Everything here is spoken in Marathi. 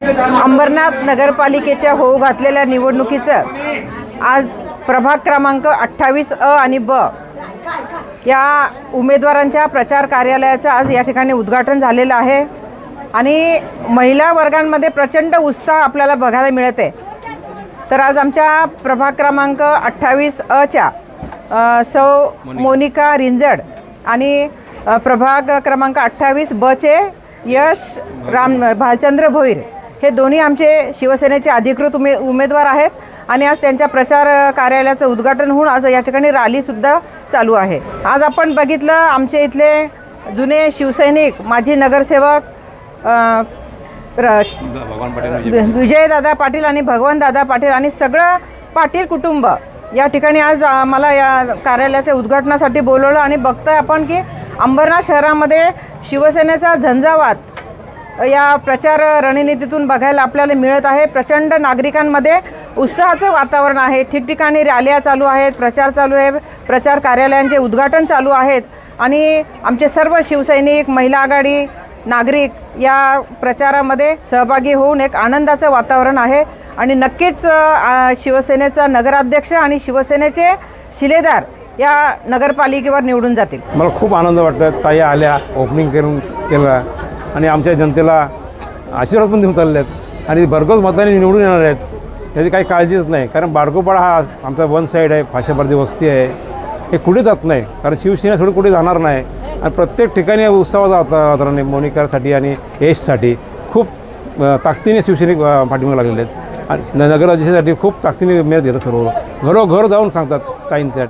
अंबरनाथ नगरपालिकेच्या होऊ घातलेल्या निवडणुकीचं आज प्रभाग क्रमांक 28 अ आणि ब या उमेदवारांच्या प्रचार कार्यालयाचं आज या ठिकाणी उद्घाटन झालेलं आहे आणि महिला वर्गांमध्ये प्रचंड उत्साह आपल्याला बघायला मिळते। तर आज आमच्या प्रभाग क्रमांक 28 अ च्या सौ मोनिका रिंजड आणि प्रभाग क्रमांक 28 ब चे यश भालचंद्र भोईर हे दोन्ही आमचे शिवसेनेचे अधिकृत उमेदवार आहेत आणि आज त्यांच्या प्रचार कार्यालयाचं उद्घाटन होऊन आज या ठिकाणी रॅलीसुद्धा चालू आहे। आज आपण बघितलं आमचे इथले जुने शिवसैनिक माजी नगरसेवक विजयदादा पाटील आणि भगवानदादा पाटील आणि सगळं पाटील कुटुंब या ठिकाणी आज मला या कार्यालयाच्या उद्घाटनासाठी बोलवलं आणि बघतोय आपण की अंबरनाथ शहरामध्ये शिवसेनेचा झंझावात या प्रचार रणनीतीतून बघायला आपल्याला मिळत आहे। प्रचंड नागरिकांमध्ये उत्साहाचं वातावरण आहे। ठिकठिकाणी रॅल्या चालू आहेत, प्रचार चालू आहे, प्रचार कार्यालयांचे उद्घाटन चालू आहेत आणि आमचे सर्व शिवसैनिक, महिला आघाडी, नागरिक या प्रचारामध्ये सहभागी होऊन एक आनंदाचं वातावरण आहे आणि नक्कीच शिवसेनेचा नगराध्यक्ष आणि शिवसेनेचे शिलेदार या नगरपालिकेवर निवडून जातील। मला खूप आनंद वाटतो। ताई आल्या, ओपनिंग केलं आणि आमच्या जनतेला आशीर्वाद पण देऊन चालले आहेत आणि भरघोस मताने निवडून येणार आहेत याची काही काळजीच नाही। कारण बाडगोपाडा हा आमचा वन साईड आहे, फाशापर्दी वस्ती आहे, हे कुठे जात नाही कारण शिवसेना सोडून कुठे जाणार नाही आणि प्रत्येक ठिकाणी उत्साहाचं वातावरण आहे। मोनिकासाठी आणि यशसाठी खूप ताकदीने शिवसैनिक पाठिंबा लागलेले आहेत आणि नगराध्यक्षासाठी खूप ताकदीने मेहनत घेतात। सर्व घरोघर जाऊन सांगतात ताईंच्या